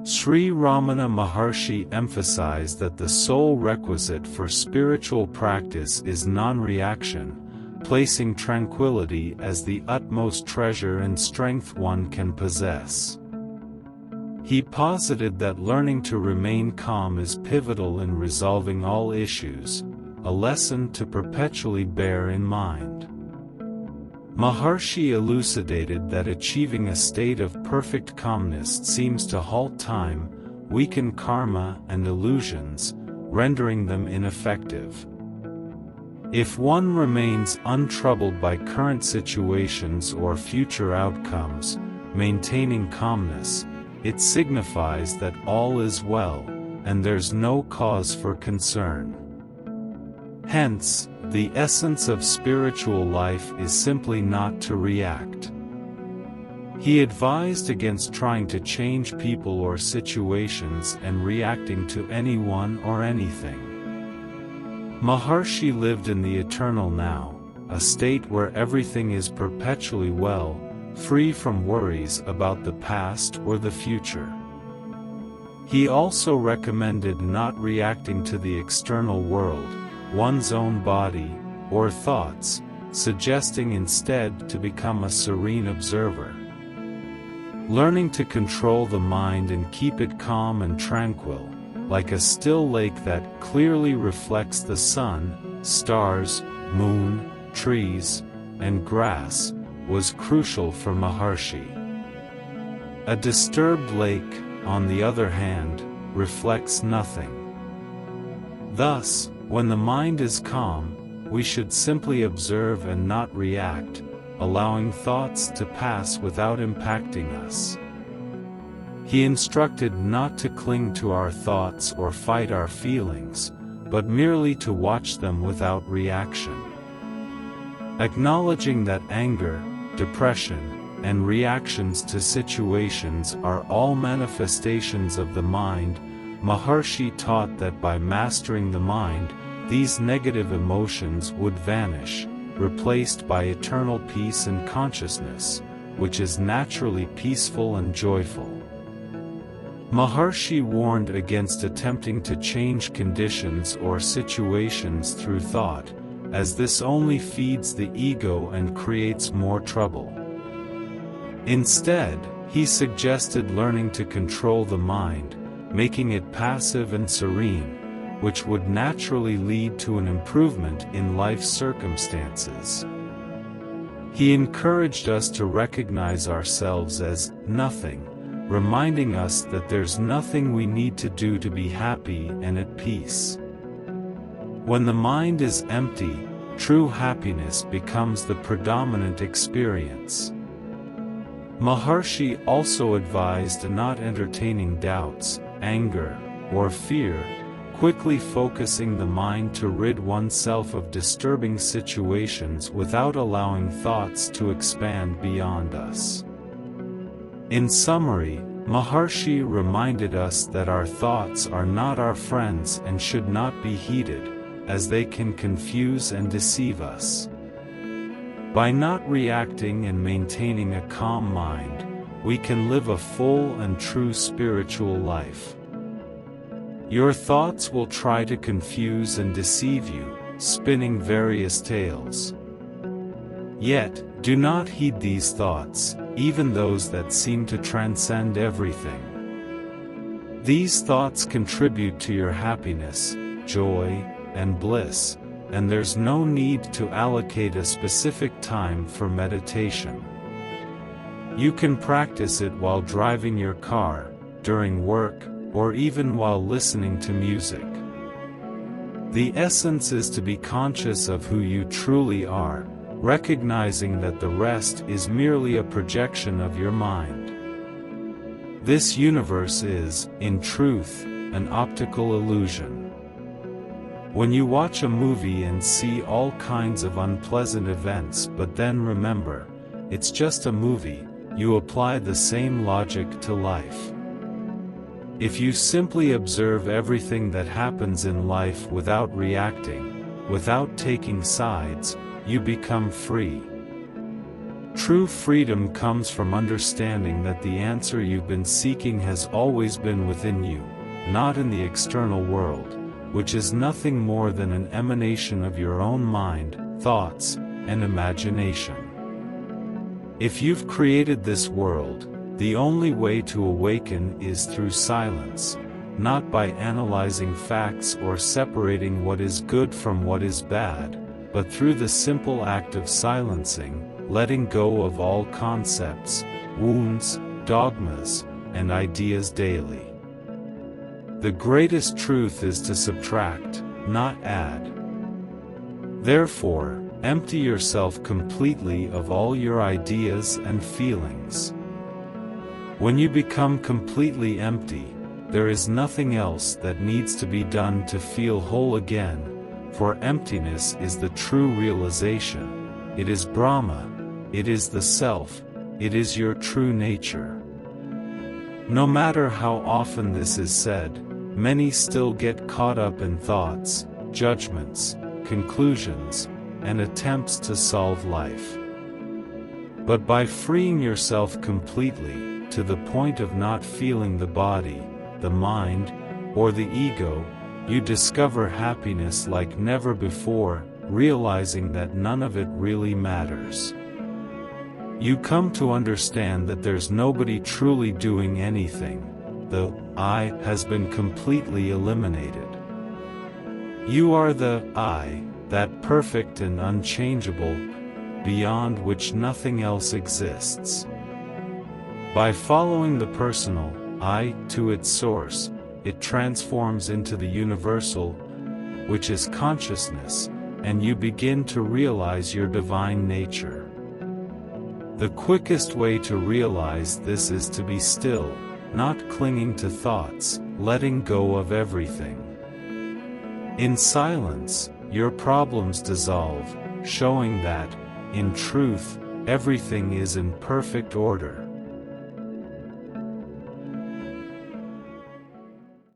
Sri Ramana Maharshi emphasized that the sole requisite for spiritual practice is non-reaction, placing tranquility as the utmost treasure and strength one can possess. He posited that learning to remain calm is pivotal in resolving all issues, a lesson to perpetually bear in mind. Maharshi elucidated that achieving a state of perfect calmness seems to halt time, weaken karma and illusions, rendering them ineffective. If one remains untroubled by current situations or future outcomes, maintaining calmness, it signifies that all is well, and there's no cause for concern. Hence, the essence of spiritual life is simply not to react. He advised against trying to change people or situations and reacting to anyone or anything. Maharshi lived in the eternal now, a state where everything is perpetually well, free from worries about the past or the future. He also recommended not reacting to the external world, one's own body, or thoughts, suggesting instead to become a serene observer. Learning to control the mind and keep it calm and tranquil, like a still lake that clearly reflects the sun, stars, moon, trees, and grass, was crucial for Maharshi. A disturbed lake, on the other hand, reflects nothing. Thus, when the mind is calm, we should simply observe and not react, allowing thoughts to pass without impacting us. He instructed not to cling to our thoughts or fight our feelings, but merely to watch them without reaction. Acknowledging that anger, depression, and reactions to situations are all manifestations of the mind, Maharshi taught that by mastering the mind, these negative emotions would vanish, replaced by eternal peace and consciousness, which is naturally peaceful and joyful. Maharshi warned against attempting to change conditions or situations through thought, as this only feeds the ego and creates more trouble. Instead, he suggested learning to control the mind, making it passive and serene, which would naturally lead to an improvement in life's circumstances. He encouraged us to recognize ourselves as nothing, reminding us that there's nothing we need to do to be happy and at peace. When the mind is empty, true happiness becomes the predominant experience. Maharshi also advised not entertaining doubts, anger, or fear, quickly focusing the mind to rid oneself of disturbing situations without allowing thoughts to expand beyond us. In summary, Maharshi reminded us that our thoughts are not our friends and should not be heeded, as they can confuse and deceive us. By not reacting and maintaining a calm mind, we can live a full and true spiritual life. Your thoughts will try to confuse and deceive you, spinning various tales. Yet, do not heed these thoughts, even those that seem to transcend everything. These thoughts contribute to your happiness, joy, and bliss, and there's no need to allocate a specific time for meditation. You can practice it while driving your car, during work, or even while listening to music. The essence is to be conscious of who you truly are, recognizing that the rest is merely a projection of your mind. This universe is, in truth, an optical illusion. When you watch a movie and see all kinds of unpleasant events but then remember, it's just a movie, you apply the same logic to life. If you simply observe everything that happens in life without reacting, without taking sides, you become free. True freedom comes from understanding that the answer you've been seeking has always been within you, not in the external world, which is nothing more than an emanation of your own mind, thoughts, and imagination. If you've created this world, the only way to awaken is through silence, not by analyzing facts or separating what is good from what is bad, but through the simple act of silencing, letting go of all concepts, wounds, dogmas, and ideas daily. The greatest truth is to subtract, not add. Therefore, empty yourself completely of all your ideas and feelings. When you become completely empty, there is nothing else that needs to be done to feel whole again, for emptiness is the true realization. It is Brahma. It is the self, it is your true nature. No matter how often this is said, many still get caught up in thoughts, judgments, conclusions, and attempts to solve life. But by freeing yourself completely, to the point of not feeling the body, the mind, or the ego, you discover happiness like never before, realizing that none of it really matters. You come to understand that there's nobody truly doing anything. The I has been completely eliminated. You are the I, that perfect and unchangeable, beyond which nothing else exists. By following the personal I to its source, it transforms into the universal, which is consciousness, and you begin to realize your divine nature. The quickest way to realize this is to be still, not clinging to thoughts, letting go of everything. In silence, your problems dissolve, showing that, in truth, everything is in perfect order.